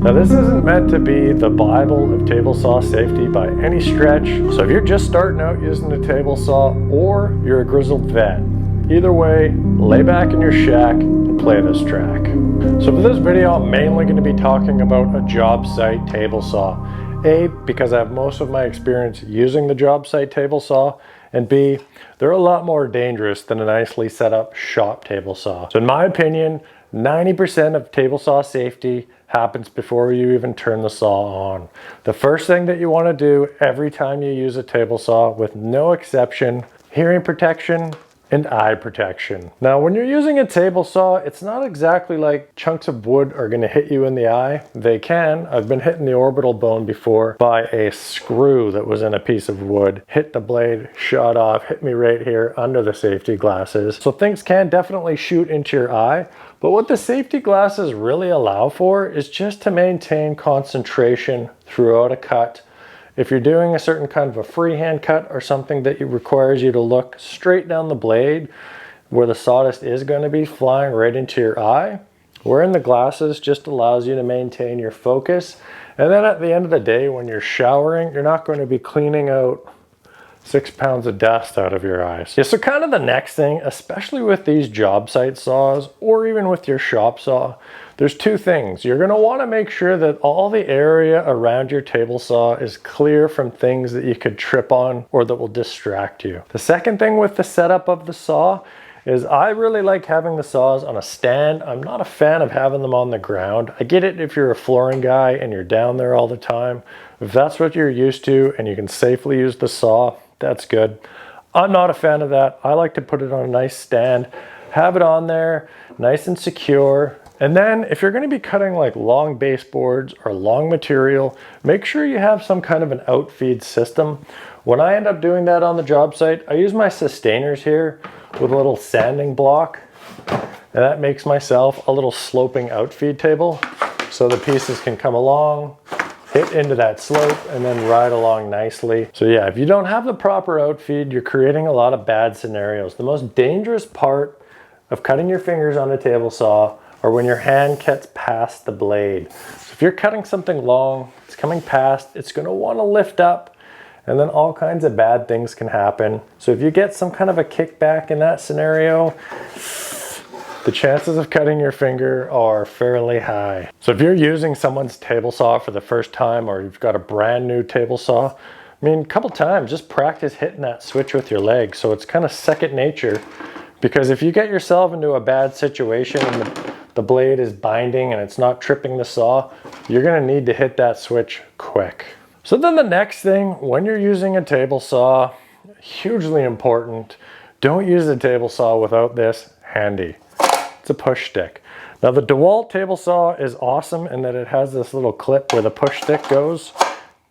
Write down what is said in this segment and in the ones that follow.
Now this isn't meant to be the Bible of table saw safety by any stretch, so if you're just starting out using a table saw or you're a grizzled vet, either way, lay back in your shack and play this track. So for this video, I'm mainly going to be talking about a job site table saw. A, because I have most of my experience using the job site table saw, and B, they're a lot more dangerous than a nicely set up shop table saw. So in my opinion, 90% of table saw safety happens before you even turn the saw on. The first thing that you want to do every time you use a table saw, with no exception, hearing protection and eye protection. Now when you're using a table saw, it's not exactly like chunks of wood are going to hit you in the eye. They can. I've been hit in the orbital bone before by a screw that was in a piece of wood. Hit the blade, shot off, hit me right here under the safety glasses. So things can definitely shoot into your eye. But what the safety glasses really allow for is just to maintain concentration throughout a cut. If you're doing a certain kind of a freehand cut or something that requires you to look straight down the blade where the sawdust is going to be flying right into your eye, wearing the glasses just allows you to maintain your focus. And then at the end of the day, when you're showering, you're not going to be cleaning out 6 pounds of dust out of your eyes. Yeah, so kind of the next thing, especially with these job site saws or even with your shop saw, there's two things. You're going to want to make sure that all the area around your table saw is clear from things that you could trip on or that will distract you. The second thing with the setup of the saw is I really like having the saws on a stand. I'm not a fan of having them on the ground. I get it if you're a flooring guy and you're down there all the time. If that's what you're used to and you can safely use the saw, that's good. I'm not a fan of that. I like to put it on a nice stand, have it on there, nice and secure. And then if you're going to be cutting like long baseboards or long material, make sure you have some kind of an outfeed system. When I end up doing that on the job site, I use my sustainers here with a little sanding block, and that makes myself a little sloping outfeed table so the pieces can come along, hit into that slope, and then ride along nicely. So yeah, if you don't have the proper outfeed, you're creating a lot of bad scenarios. The most dangerous part of cutting your fingers on a table saw or when your hand gets past the blade. So if you're cutting something long, it's coming past, it's going to want to lift up, and then all kinds of bad things can happen. So if you get some kind of a kickback in that scenario, the chances of cutting your finger are fairly high. So if you're using someone's table saw for the first time, or you've got a brand new table saw, I mean, a couple times, just practice hitting that switch with your leg so it's kind of second nature. Because if you get yourself into a bad situation and the blade is binding and it's not tripping the saw, you're going to need to hit that switch quick. So then the next thing, when you're using a table saw, hugely important, don't use a table saw without this handy. It's a push stick. Now the DeWalt table saw is awesome in that it has this little clip where the push stick goes.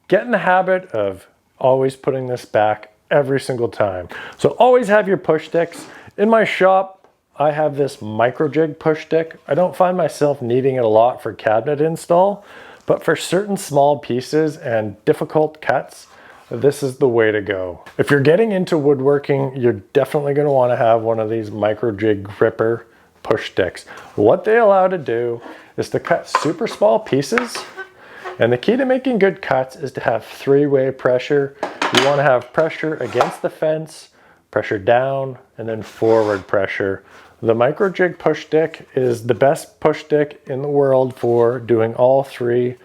Get in the habit of always putting this back every single time. So always have your push sticks. In my shop, I have this micro jig push stick. I don't find myself needing it a lot for cabinet install, but for certain small pieces and difficult cuts, this is the way to go. If you're getting into woodworking, you're definitely going to want to have one of these micro jig gripper push sticks. What they allow to do is to cut super small pieces, and the key to making good cuts is to have three-way pressure. You want to have pressure against the fence, pressure down, and then forward pressure. The micro jig push stick is the best push stick in the world for doing all three.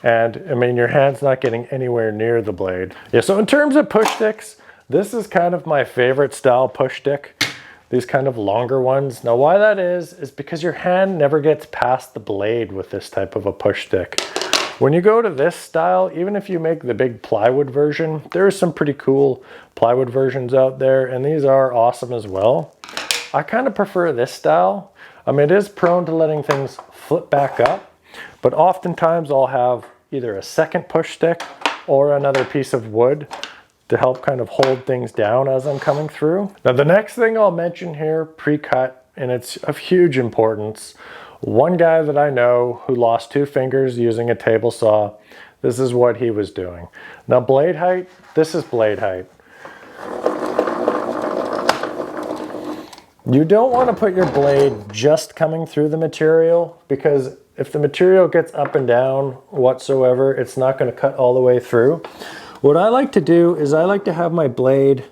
And I mean, your hand's not getting anywhere near the blade. Yeah, so in terms of push sticks, this is kind of my favorite style push stick. These kind of longer ones. Now why that is because your hand never gets past the blade with this type of a push stick. When you go to this style, even if you make the big plywood version, there are some pretty cool plywood versions out there, and these are awesome as well. I kind of prefer this style. I mean, it is prone to letting things flip back up, but oftentimes I'll have either a second push stick or another piece of wood to help kind of hold things down as I'm coming through. Now the next thing I'll mention here, pre-cut, and it's of huge importance. One guy that I know who lost 2 fingers using a table saw, this is what he was doing. Now blade height, this is blade height. You don't want to put your blade just coming through the material, because If the material gets up and down whatsoever, it's not going to cut all the way through. What I like to do is I like to have my blade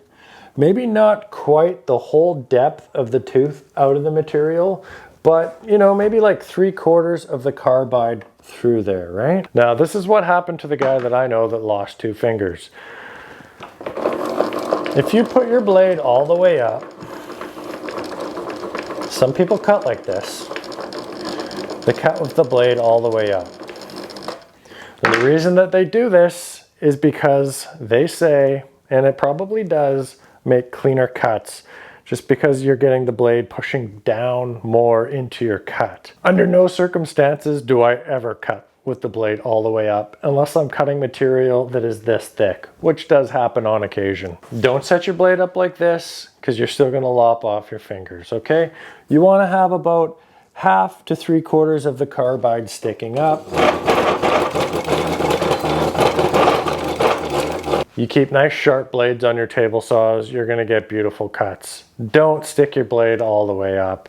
maybe not quite the whole depth of the tooth out of the material, but you know, maybe like 3/4 of the carbide through there, right? Now, this is what happened to the guy that I know that lost 2 fingers. If you put your blade all the way up, some people cut like this. They cut with the blade all the way up. And the reason that they do this is because they say, and it probably does make cleaner cuts, just because you're getting the blade pushing down more into your cut. Under no circumstances do I ever cut with the blade all the way up, unless I'm cutting material that is this thick, which does happen on occasion. Don't set your blade up like this, because you're still gonna lop off your fingers, okay? You wanna have about 1/2 to 3/4 of the carbide sticking up. You keep nice sharp blades on your table saws, you're gonna get beautiful cuts. Don't stick your blade all the way up.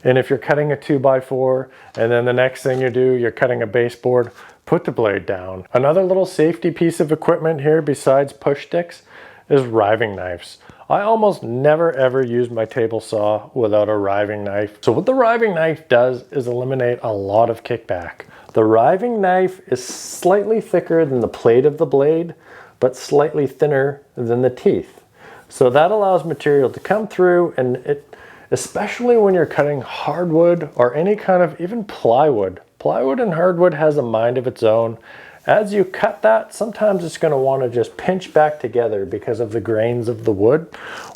And if you're cutting a 2x4 and then the next thing you do, you're cutting a baseboard, put the blade down. Another little safety piece of equipment here besides push sticks is riving knives. I almost never ever use my table saw without a riving knife. So what the riving knife does is eliminate a lot of kickback. The riving knife is slightly thicker than the plate of the blade, but slightly thinner than the teeth. So that allows material to come through, and especially when you're cutting hardwood or any kind of even plywood. Plywood and hardwood has a mind of its own. As you cut that, sometimes it's going to want to just pinch back together because of the grains of the wood.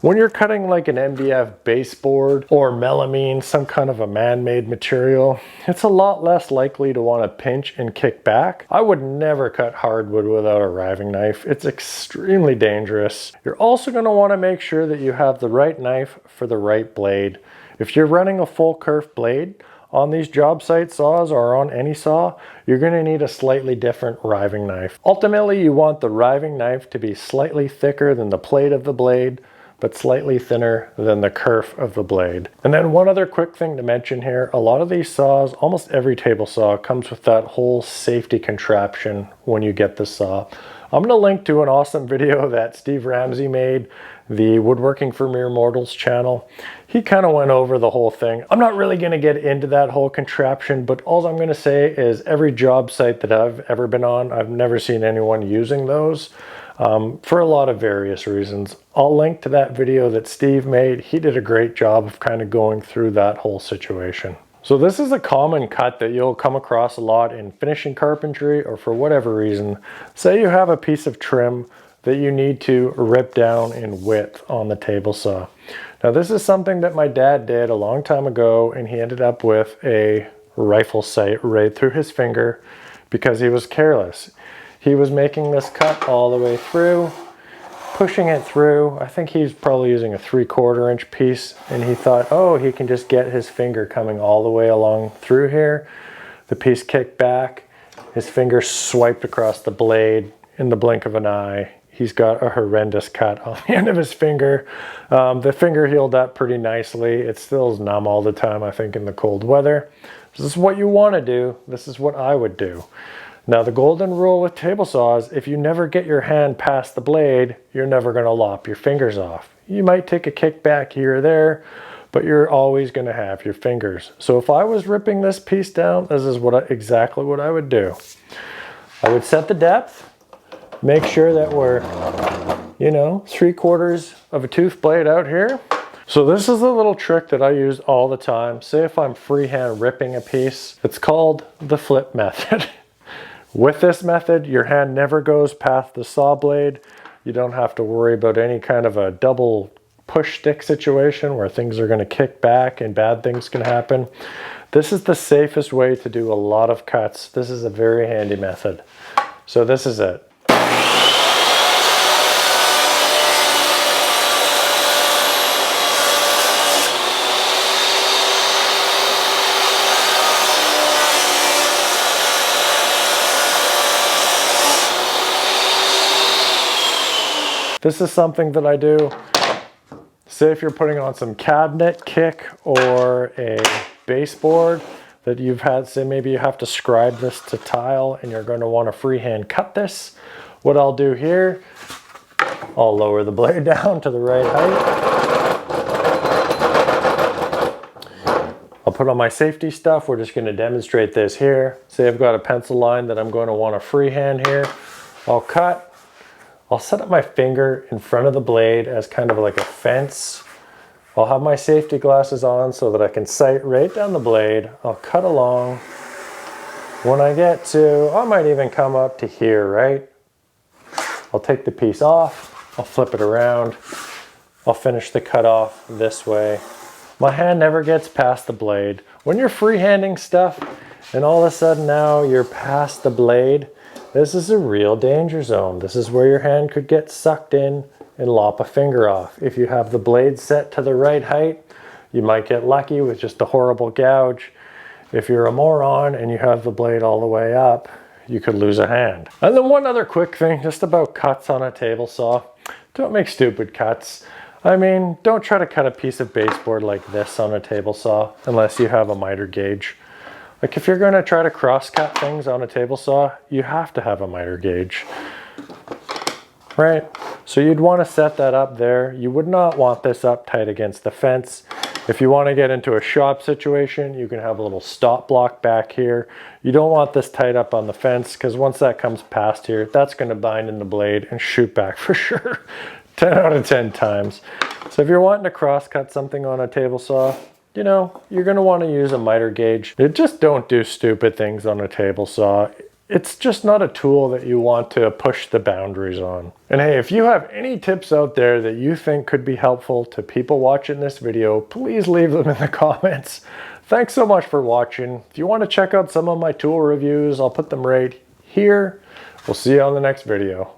When you're cutting like an MDF baseboard or melamine, some kind of a man-made material, it's a lot less likely to want to pinch and kick back. I would never cut hardwood without a riving knife. It's extremely dangerous. You're also going to want to make sure that you have the right knife for the right blade. If you're running a full kerf blade, on these job site saws or on any saw, you're going to need a slightly different riving knife. Ultimately, you want the riving knife to be slightly thicker than the plate of the blade, but slightly thinner than the kerf of the blade. And then one other quick thing to mention here, a lot of these saws, almost every table saw comes with that whole safety contraption when you get the saw. I'm going to link to an awesome video that Steve Ramsey made, the Woodworking for Mere Mortals channel. He kind of went over the whole thing. I'm not really going to get into that whole contraption, but all I'm going to say is every job site that I've ever been on, I've never seen anyone using those for a lot of various reasons. I'll link to that video that Steve made. He did a great job of kind of going through that whole situation. So this is a common cut that you'll come across a lot in finishing carpentry, or for whatever reason. Say you have a piece of trim that you need to rip down in width on the table saw. Now this is something that my dad did a long time ago, and he ended up with a rifle sight right through his finger because he was careless. He was making this cut all the way through, pushing it through. I think he's probably using a 3/4 inch piece, and he thought, oh, he can just get his finger coming all the way along through here. The piece kicked back, his finger swiped across the blade in the blink of an eye. He's got a horrendous cut on the end of his finger. The finger healed up pretty nicely. It still is numb all the time, I think, in the cold weather. This is what you want to do. This is what I would do. Now, the golden rule with table saws, if you never get your hand past the blade, you're never going to lop your fingers off. You might take a kick back here or there, but you're always going to have your fingers. So if I was ripping this piece down, this is exactly what I would do. I would set the depth. Make sure that we're, 3/4 of a tooth blade out here. So this is a little trick that I use all the time. Say if I'm freehand ripping a piece, it's called the flip method. With this method, your hand never goes past the saw blade. You don't have to worry about any kind of a double push stick situation where things are going to kick back and bad things can happen. This is the safest way to do a lot of cuts. This is a very handy method. So this is it. This is something that I do. Say if you're putting on some cabinet kick or a baseboard that you've had, say maybe you have to scribe this to tile and you're going to want to freehand cut this. What I'll do here, I'll lower the blade down to the right height. I'll put on my safety stuff. We're just going to demonstrate this here. Say I've got a pencil line that I'm going to want to freehand here. I'll cut. I'll set up my finger in front of the blade as kind of like a fence. I'll have my safety glasses on so that I can sight right down the blade. I'll cut along. When I get to, I might even come up to here, right? I'll take the piece off. I'll flip it around. I'll finish the cut off this way. My hand never gets past the blade. When you're freehanding stuff and all of a sudden now you're past the blade, this is a real danger zone. This is where your hand could get sucked in and lop a finger off. If you have the blade set to the right height, you might get lucky with just a horrible gouge. If you're a moron and you have the blade all the way up, you could lose a hand. And then one other quick thing just about cuts on a table saw. Don't make stupid cuts. I mean, don't try to cut a piece of baseboard like this on a table saw unless you have a miter gauge. Like if you're going to try to cross cut things on a table saw, you have to have a miter gauge, right? So you'd want to set that up there. You would not want this up tight against the fence. If you want to get into a shop situation, you can have a little stop block back here. You don't want this tight up on the fence because once that comes past here, that's going to bind in the blade and shoot back for sure. 10 out of 10 times. So if you're wanting to cross cut something on a table saw, you know, you're going to want to use a miter gauge. Just don't do stupid things on a table saw. It's just not a tool that you want to push the boundaries on. And hey, if you have any tips out there that you think could be helpful to people watching this video, please leave them in the comments. Thanks so much for watching. If you want to check out some of my tool reviews, I'll put them right here. We'll see you on the next video.